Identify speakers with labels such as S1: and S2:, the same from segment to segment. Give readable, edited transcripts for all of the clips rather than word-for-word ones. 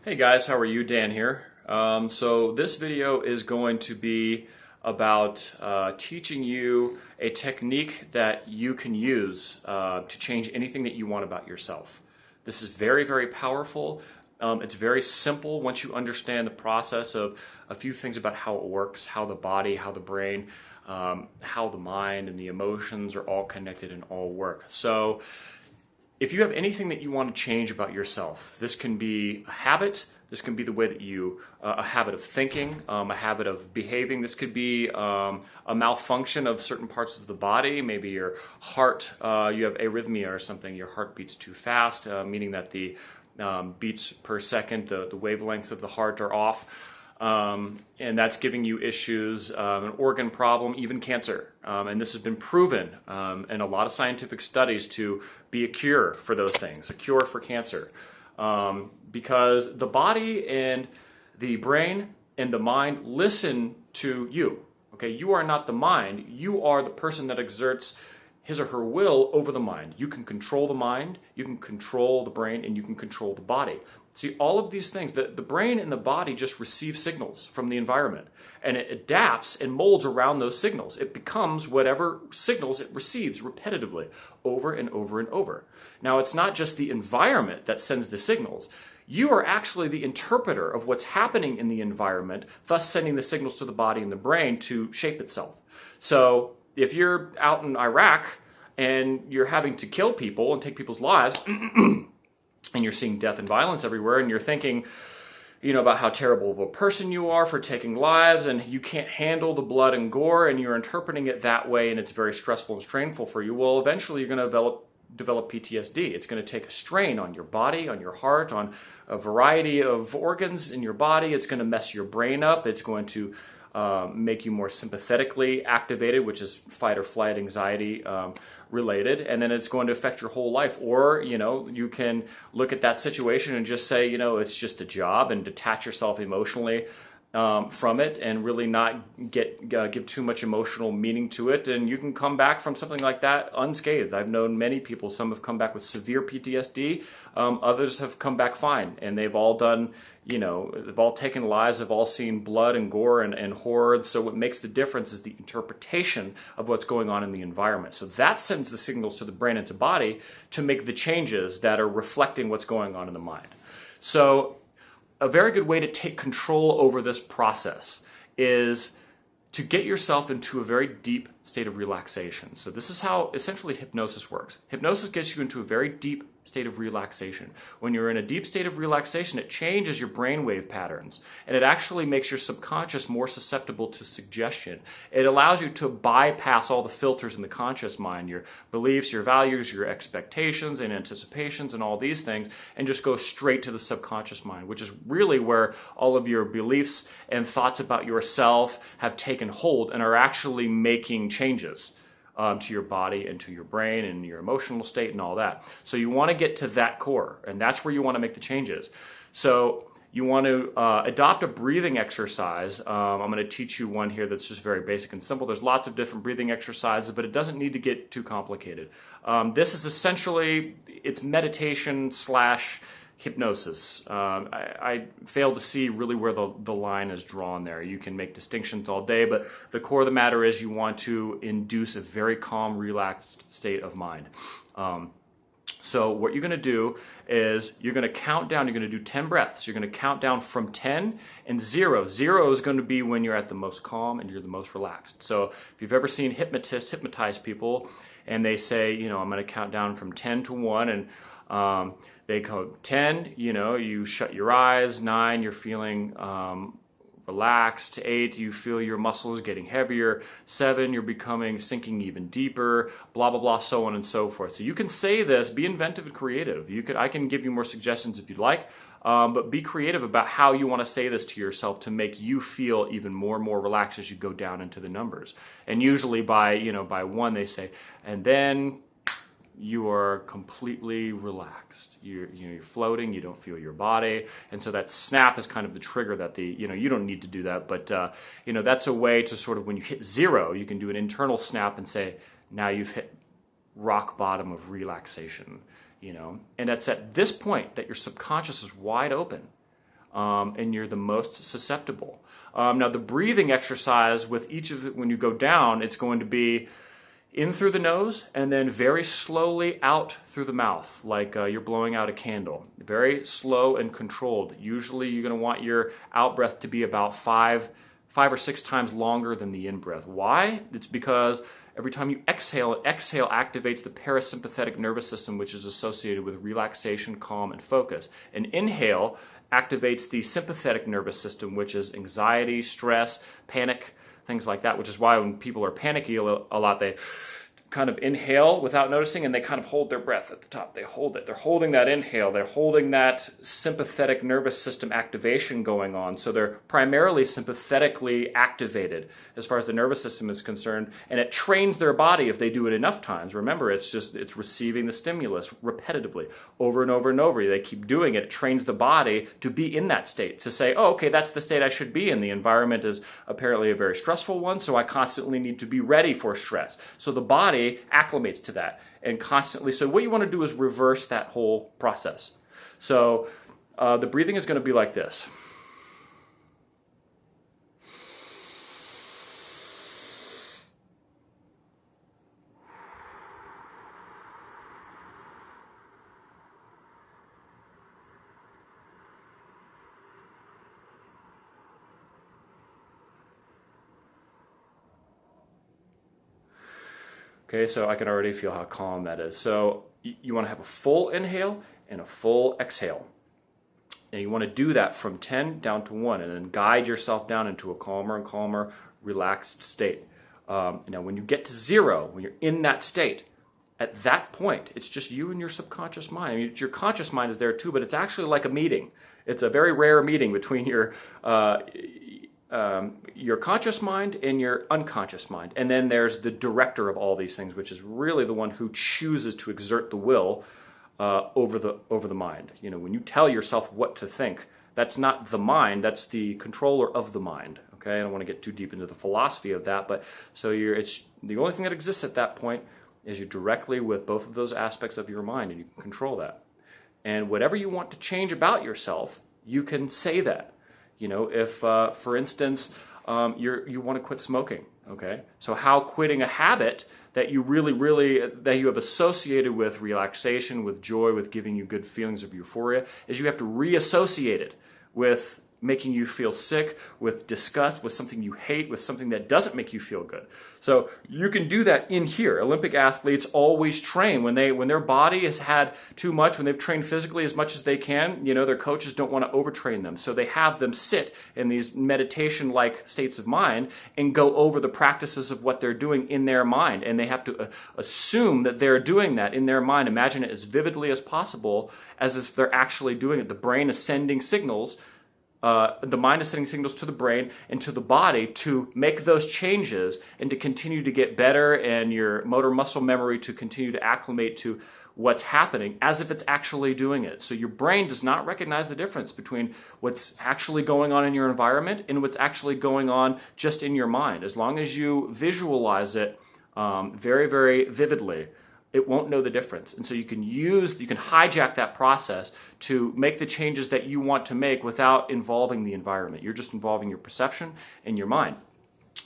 S1: Hey guys, how are you? Dan here. So this video is going to be about teaching you a technique that you can use to change anything that you want about yourself. This is very, very powerful. It's very simple once you understand the process of a few things about how it works, how the body, how the brain, how the mind and the emotions are all connected and all work. So if you have anything that you want to change about yourself, this can be a habit, this can be the way that a habit of thinking, a habit of behaving. This could be a malfunction of certain parts of the body. Maybe your heart, you have arrhythmia or something, your heart beats too fast, meaning that the beats per second, the wavelengths of the heart are off. And that's giving you issues, an organ problem, even cancer. And this has been proven in a lot of scientific studies to be a cure for those things, a cure for cancer. Because the body and the brain and the mind listen to you. Okay, you are not the mind, you are the person that exerts his or her will over the mind. You can control the mind, you can control the brain, and you can control the body. See, all of these things, the brain and the body just receive signals from the environment, and it adapts and molds around those signals. It becomes whatever signals it receives repetitively over and over and over. Now, it's not just the environment that sends the signals. You are actually the interpreter of what's happening in the environment, thus sending the signals to the body and the brain to shape itself. So if you're out in Iraq and you're having to kill people and take people's lives, and you're seeing death and violence everywhere, and you're thinking, about how terrible of a person you are for taking lives, and you can't handle the blood and gore, and you're interpreting it that way, and it's very stressful and strainful for you, well, eventually you're going to develop PTSD. It's going to take a strain on your body, on your heart, on a variety of organs in your body. It's going to mess your brain up. It's going to make you more sympathetically activated, which is fight or flight anxiety related, and then it's going to affect your whole life. Or, you can look at that situation and just say, it's just a job, and detach yourself emotionally from it and really not give too much emotional meaning to it, and you can come back from something like that unscathed. I've known many people. Some have come back with severe PTSD, others have come back fine, and they've all done, they've all taken lives, they've all seen blood and gore and horror. So what makes the difference is the interpretation of what's going on in the environment. So that sends the signals to the brain and to body to make the changes that are reflecting what's going on in the mind. So a very good way to take control over this process is to get yourself into a very deep state of relaxation. So this is how essentially hypnosis works. Hypnosis gets you into a very deep state of relaxation. When you're in a deep state of relaxation, it changes your brainwave patterns, and it actually makes your subconscious more susceptible to suggestion. It allows you to bypass all the filters in the conscious mind, your beliefs, your values, your expectations and anticipations and all these things, and just go straight to the subconscious mind, which is really where all of your beliefs and thoughts about yourself have taken hold and are actually making changes to your body and to your brain and your emotional state and all that. So you want to get to that core, and that's where you want to make the changes. So you want to adopt a breathing exercise. I'm going to teach you one here that's just very basic and simple. There's lots of different breathing exercises, but it doesn't need to get too complicated. This is essentially, it's meditation slash hypnosis. I fail to see really where the line is drawn there. You can make distinctions all day, but the core of the matter is you want to induce a very calm, relaxed state of mind. So what you're going to do is you're going to count down, you're going to do 10 breaths. You're going to count down from 10 and 0. 0 is going to be when you're at the most calm and you're the most relaxed. So if you've ever seen hypnotists hypnotize people and they say, I'm going to count down from 10 to 1, and they go 10, you shut your eyes. 9, you're feeling relaxed. 8, you feel your muscles getting heavier. 7, you're sinking even deeper, blah, blah, blah, so on and so forth. So you can say this, be inventive and creative. I can give you more suggestions if you'd like, but be creative about how you want to say this to yourself to make you feel even more and more relaxed as you go down into the numbers. And usually by 1, they say, and then you are completely relaxed. You're floating. You don't feel your body, and so that snap is kind of the trigger that you don't need to do that, but that's a way to sort of, when you hit 0, you can do an internal snap and say, now you've hit rock bottom of relaxation. And it's at this point that your subconscious is wide open. and you're the most susceptible. Now, the breathing exercise with each of it, when you go down, it's going to be in through the nose and then very slowly out through the mouth, like you're blowing out a candle. Very slow and controlled. Usually you're going to want your out breath to be about five or six times longer than the in breath. Why? It's because every time you exhale, exhale activates the parasympathetic nervous system, which is associated with relaxation, calm, and focus. And inhale activates the sympathetic nervous system, which is anxiety, stress, panic, things like that, which is why when people are panicky a lot, they kind of inhale without noticing, and they kind of hold their breath at the top. They hold it. They're holding that inhale. They're holding that sympathetic nervous system activation going on. So they're primarily sympathetically activated as far as the nervous system is concerned, and it trains their body if they do it enough times. Remember, it's receiving the stimulus repetitively over and over and over. They keep doing it. It trains the body to be in that state, to say, oh, okay, that's the state I should be in. The environment is apparently a very stressful one, so I constantly need to be ready for stress. So the body acclimates to that and constantly. So what you want to do is reverse that whole process. So the breathing is going to be like this. Okay, so I can already feel how calm that is. So you want to have a full inhale and a full exhale. And you want to do that from 10 down to 1, and then guide yourself down into a calmer and calmer, relaxed state. Now, when you get to 0, when you're in that state, at that point, it's just you and your subconscious mind. I mean, your conscious mind is there too, but it's actually like a meeting. It's a very rare meeting between your conscious mind and your unconscious mind. And then there's the director of all these things, which is really the one who chooses to exert the will over the mind. You know, when you tell yourself what to think, that's not the mind, that's the controller of the mind. Okay, I don't want to get too deep into the philosophy of that, but so it's the only thing that exists at that point is you're directly with both of those aspects of your mind, and you can control that. And whatever you want to change about yourself, you can say that. You know, if, for instance, you want to quit smoking, okay? So how quitting a habit that you that you have associated with relaxation, with joy, with giving you good feelings of euphoria, is you have to reassociate it with making you feel sick, with disgust, with something you hate, with something that doesn't make you feel good. So you can do that in here. Olympic athletes always train when their body has had too much, when they've trained physically as much as they can, you know, their coaches don't want to overtrain them. So they have them sit in these meditation-like states of mind and go over the practices of what they're doing in their mind. And they have to assume that they're doing that in their mind. Imagine it as vividly as possible, as if they're actually doing it. The brain is sending signals. The mind is sending signals to the brain and to the body to make those changes and to continue to get better, and your motor muscle memory to continue to acclimate to what's happening as if it's actually doing it. So your brain does not recognize the difference between what's actually going on in your environment and what's actually going on just in your mind. As long as you visualize it very, very vividly, it won't know the difference. And so you can hijack that process to make the changes that you want to make without involving the environment. You're just involving your perception and your mind.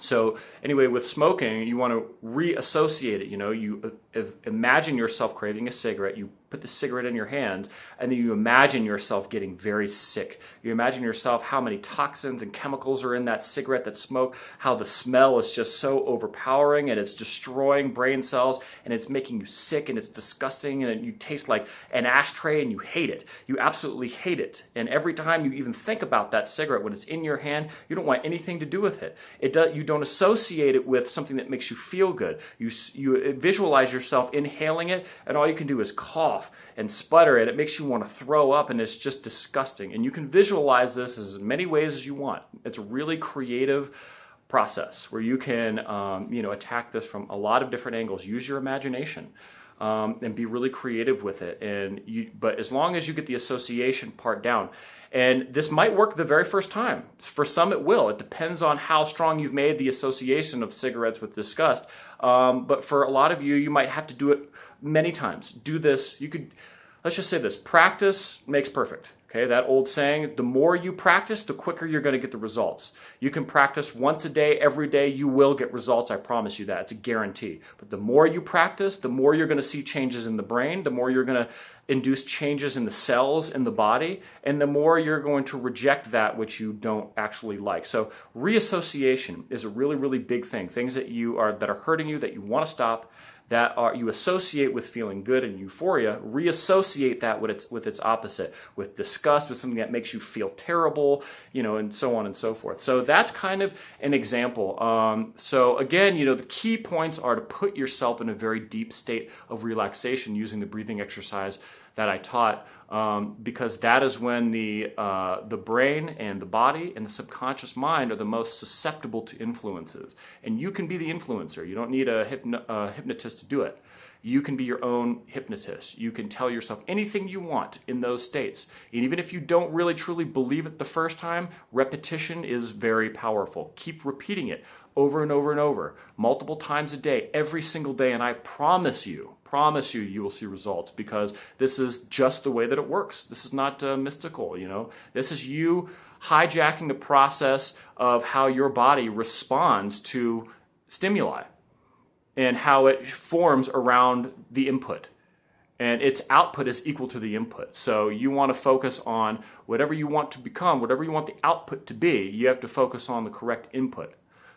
S1: So anyway, with smoking, you want to reassociate it. You know, you imagine yourself craving a cigarette. You put the cigarette in your hands, and then you imagine yourself getting very sick. You imagine yourself how many toxins and chemicals are in that cigarette, that smoke, how the smell is just so overpowering, and it's destroying brain cells, and it's making you sick, and it's disgusting, and you taste like an ashtray, and you hate it. You absolutely hate it. And every time you even think about that cigarette, when it's in your hand, you don't want anything to do with it. You don't associate it with something that makes you feel good. You visualize yourself inhaling it, and all you can do is cough and sputter, and it makes you want to throw up, and it's just disgusting. And you can visualize this as many ways as you want. It's a really creative process where you can attack this from a lot of different angles. Use your imagination and be really creative with it. But as long as you get the association part down, and this might work the very first time. For some it will. It depends on how strong you've made the association of cigarettes with disgust. But for a lot of you, you might have to do it many times. Do this. Let's just say this. Practice makes perfect. Okay, that old saying, the more you practice, the quicker you're going to get the results. You can practice once a day, every day, you will get results. I promise you that. It's a guarantee. But the more you practice, the more you're going to see changes in the brain, the more you're going to induce changes in the cells in the body, and the more you're going to reject that which you don't actually like. So reassociation is a really, really big thing. Things that are hurting you, that you want to stop, that you associate with feeling good and euphoria, reassociate that with its opposite, with disgust, with something that makes you feel terrible, and so on and so forth. So that's kind of an example. So again, the key points are to put yourself in a very deep state of relaxation using the breathing exercise that I taught, because that is when the brain and the body and the subconscious mind are the most susceptible to influences. And you can be the influencer. You don't need a hypnotist to do it. You can be your own hypnotist. You can tell yourself anything you want in those states. And even if you don't really truly believe it the first time, repetition is very powerful. Keep repeating it over and over and over, multiple times a day, every single day, and I promise you will see results, because this is just the way that it works. This is not mystical, This is you hijacking the process of how your body responds to stimuli and how it forms around the input. And its output is equal to the input. So you want to focus on whatever you want to become, whatever you want the output to be, you have to focus on the correct input.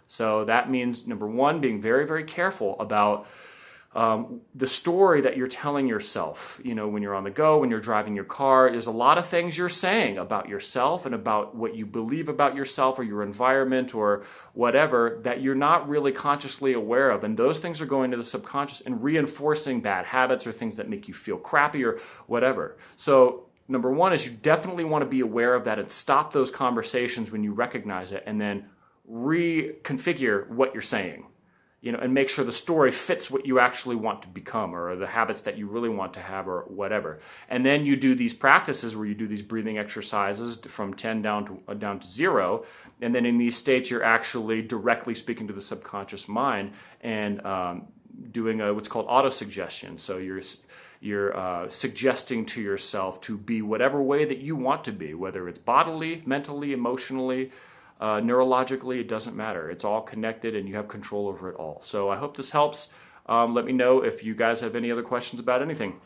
S1: So that means, number one, being very, very careful about the story that you're telling yourself, when you're on the go, when you're driving your car. There's a lot of things you're saying about yourself and about what you believe about yourself or your environment or whatever that you're not really consciously aware of. And those things are going to the subconscious and reinforcing bad habits or things that make you feel crappy or whatever. So number one is you definitely want to be aware of that and stop those conversations when you recognize it, and then reconfigure what you're saying. And make sure the story fits what you actually want to become or the habits that you really want to have or whatever. And then you do these practices where you do these breathing exercises from 10 down to 0. And then in these states, you're actually directly speaking to the subconscious mind and doing what's called autosuggestion. So you're suggesting to yourself to be whatever way that you want to be, whether it's bodily, mentally, emotionally, neurologically, it doesn't matter. It's all connected and you have control over it all. So I hope this helps. Let me know if you guys have any other questions about anything.